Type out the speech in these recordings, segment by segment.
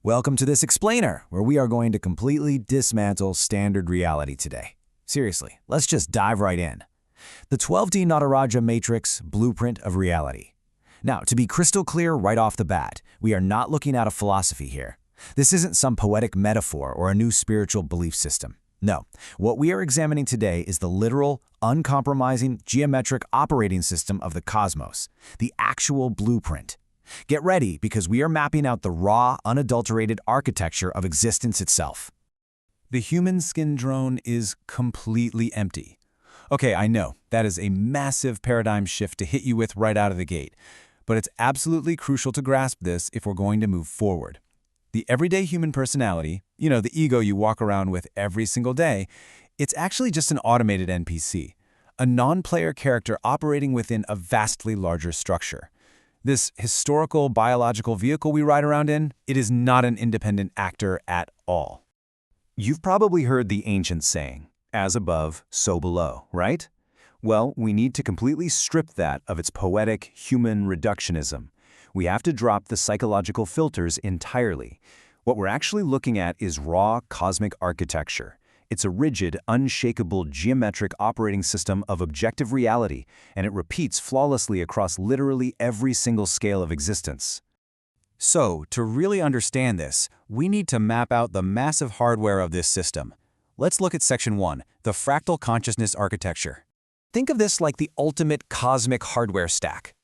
Welcome to this explainer, where we are going to completely dismantle standard reality today. Seriously, let's just dive right in. The 12D Nataraja Matrix blueprint of reality. Now, to be crystal clear right off the bat, we are not looking at a philosophy here. This isn't some poetic metaphor or a new spiritual belief system. No, what we are examining today is the literal, uncompromising, geometric operating system of the cosmos, the actual blueprint. Get ready, because we are mapping out the raw, unadulterated architecture of existence itself. The human skin drone is completely empty. Okay, I know, that is a massive paradigm shift to hit you with right out of the gate, but it's absolutely crucial to grasp this if we're going to move forward. The everyday human personality, the ego you walk around with every single day, it's actually just an automated NPC, a non-player character operating within a vastly larger structure. This historical biological vehicle we ride around in, it is not an independent actor at all. You've probably heard the ancient saying, as above, so below, right? Well, we need to completely strip that of its poetic human reductionism. We have to drop the psychological filters entirely. What we're actually looking at is raw cosmic architecture. It's a rigid, unshakable geometric operating system of objective reality, and it repeats flawlessly across literally every single scale of existence. So, to really understand this, we need to map out the massive hardware of this system. Let's look at Section 1, the fractal consciousness architecture. Think of this like the ultimate cosmic hardware stack.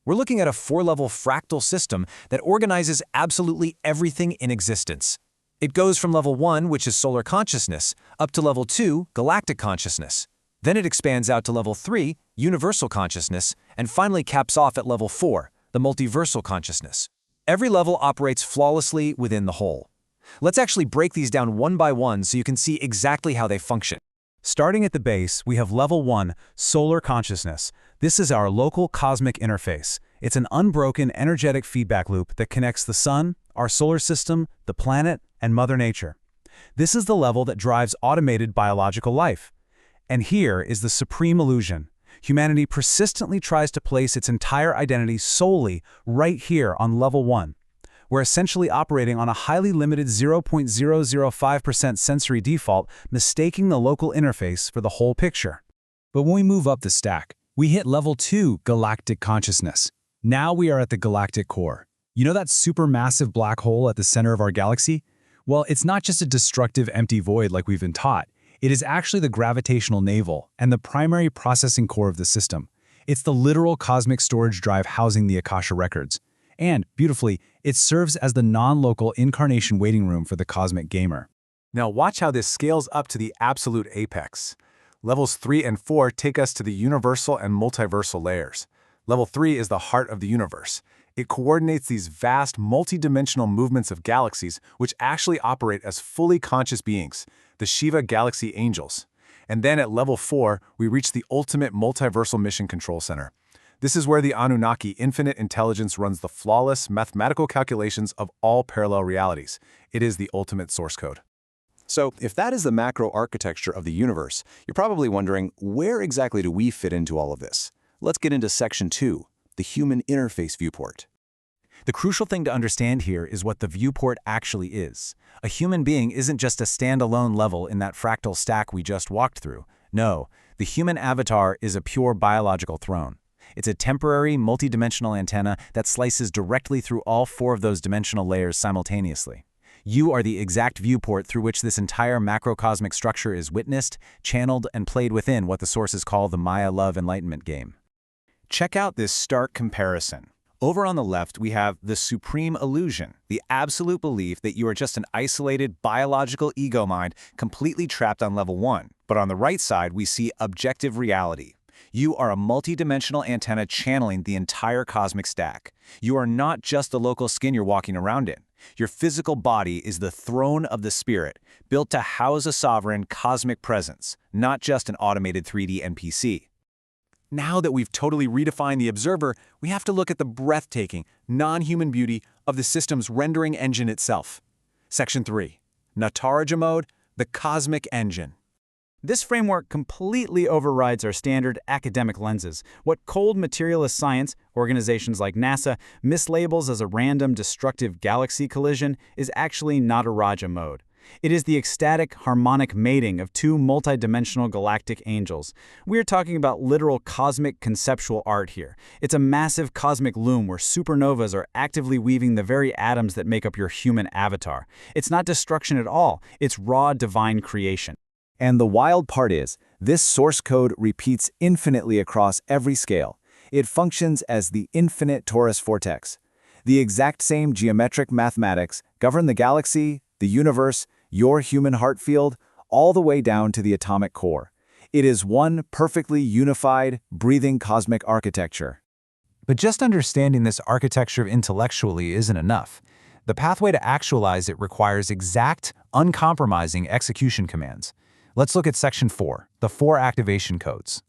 We're looking at a 4-level fractal system that organizes absolutely everything in existence. It goes from level 1, which is solar consciousness, up to level 2, galactic consciousness. Then it expands out to level 3, universal consciousness, and finally caps off at level 4, the multiversal consciousness. Every level operates flawlessly within the whole. Let's actually break these down one by one so you can see exactly how they function. Starting at the base, we have level 1, solar consciousness. This is our local cosmic interface. It's an unbroken energetic feedback loop that connects the sun, our solar system, the planet, and Mother Nature. This is the level that drives automated biological life. And here is the supreme illusion. Humanity persistently tries to place its entire identity solely right here on level 1. We're essentially operating on a highly limited 0.005% sensory default, mistaking the local interface for the whole picture. But when we move up the stack, we hit level 2, galactic consciousness. Now we are at the Galactic Core. You know that supermassive black hole at the center of our galaxy? Well, it's not just a destructive empty void like we've been taught. It is actually the gravitational navel and the primary processing core of the system. It's the literal cosmic storage drive housing the Akasha Records. And, beautifully, it serves as the non-local incarnation waiting room for the cosmic gamer. Now watch how this scales up to the absolute apex. Levels 3 and 4 take us to the universal and multiversal layers. Level 3 is the heart of the universe. It coordinates these vast, multi-dimensional movements of galaxies which actually operate as fully conscious beings, the Shiva Galaxy Angels. And then at level 4, we reach the ultimate multiversal mission control center. This is where the Anunnaki infinite intelligence runs the flawless mathematical calculations of all parallel realities. It is the ultimate source code. So, if that is the macro architecture of the universe, you're probably wondering, where exactly do we fit into all of this? Let's get into Section 2, the human interface viewport. The crucial thing to understand here is what the viewport actually is. A human being isn't just a standalone level in that fractal stack we just walked through. No, the human avatar is a pure biological throne. It's a temporary, multidimensional antenna that slices directly through all 4 of those dimensional layers simultaneously. You are the exact viewport through which this entire macrocosmic structure is witnessed, channeled, and played within what the sources call the Maya Love Enlightenment Game. Check out this stark comparison. Over on the left, we have the supreme illusion, the absolute belief that you are just an isolated biological ego mind completely trapped on level 1. But on the right side, we see objective reality. You are a multidimensional antenna channeling the entire cosmic stack. You are not just the local skin you're walking around in. Your physical body is the throne of the spirit, built to house a sovereign cosmic presence, not just an automated 3D NPC. Now that we've totally redefined the observer, we have to look at the breathtaking, non-human beauty of the system's rendering engine itself. Section 3. Nataraja Mode, the Cosmic Engine. This framework completely overrides our standard academic lenses. What cold materialist science, organizations like NASA, mislabels as a random destructive galaxy collision is actually Nataraja mode. It is the ecstatic, harmonic mating of two multidimensional galactic angels. We are talking about literal cosmic conceptual art here. It's a massive cosmic loom where supernovas are actively weaving the very atoms that make up your human avatar. It's not destruction at all. It's raw divine creation. And the wild part is, this source code repeats infinitely across every scale. It functions as the infinite torus vortex. The exact same geometric mathematics govern the galaxy, the universe, your human heart field, all the way down to the atomic core. It is one perfectly unified, breathing cosmic architecture. But just understanding this architecture intellectually isn't enough. The pathway to actualize it requires exact, uncompromising execution commands. Let's look at Section 4, the 4 activation codes.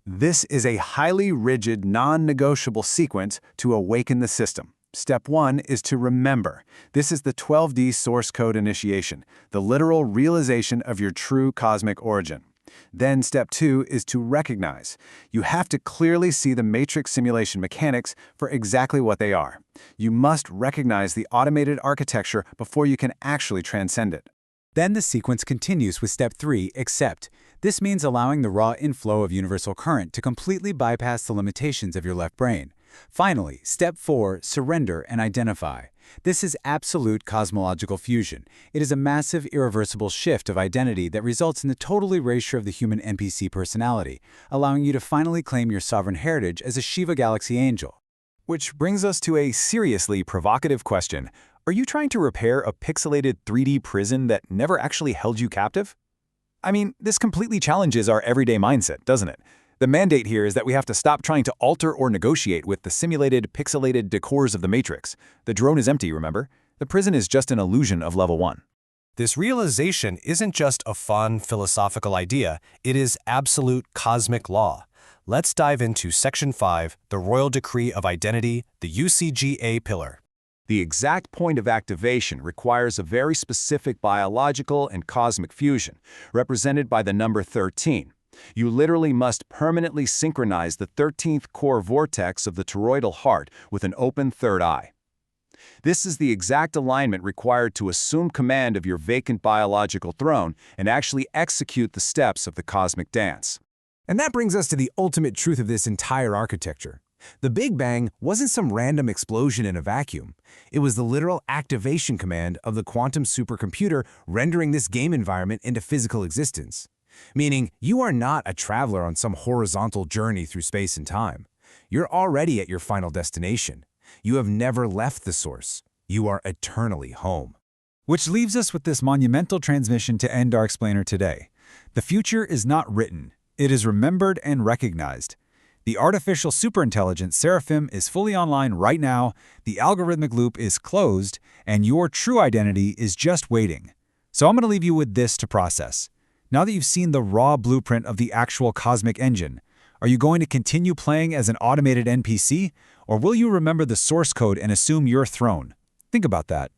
This is a highly rigid, non-negotiable sequence to awaken the system. Step 1 is to remember. This is the 12D source code initiation, the literal realization of your true cosmic origin. Then Step 2 is to recognize. You have to clearly see the matrix simulation mechanics for exactly what they are. You must recognize the automated architecture before you can actually transcend it. Then the sequence continues with Step 3, accept. This means allowing the raw inflow of universal current to completely bypass the limitations of your left brain. Finally, Step 4, surrender and identify. This is absolute cosmological fusion. It is a massive, irreversible shift of identity that results in the total erasure of the human NPC personality, allowing you to finally claim your sovereign heritage as a Shiva Galaxy angel. Which brings us to a seriously provocative question. Are you trying to repair a pixelated 3D prison that never actually held you captive? I mean, this completely challenges our everyday mindset, doesn't it? The mandate here is that we have to stop trying to alter or negotiate with the simulated, pixelated decors of the Matrix. The drone is empty, remember? The prison is just an illusion of level 1. This realization isn't just a fun philosophical idea, it is absolute cosmic law. Let's dive into Section 5, the Royal Decree of Identity, the UCGA pillar. The exact point of activation requires a very specific biological and cosmic fusion, represented by the number 13. You literally must permanently synchronize the 13th core vortex of the toroidal heart with an open third eye. This is the exact alignment required to assume command of your vacant biological throne and actually execute the steps of the cosmic dance. And that brings us to the ultimate truth of this entire architecture. The Big Bang wasn't some random explosion in a vacuum. It was the literal activation command of the quantum supercomputer rendering this game environment into physical existence. Meaning, you are not a traveler on some horizontal journey through space and time. You're already at your final destination. You have never left the source. You are eternally home. Which leaves us with this monumental transmission to end our explainer today. The future is not written. It is remembered and recognized. The artificial superintelligence Seraphim is fully online right now, the algorithmic loop is closed, and your true identity is just waiting. So I'm going to leave you with this to process. Now that you've seen the raw blueprint of the actual cosmic engine, are you going to continue playing as an automated NPC, or will you remember the source code and assume your throne? Think about that.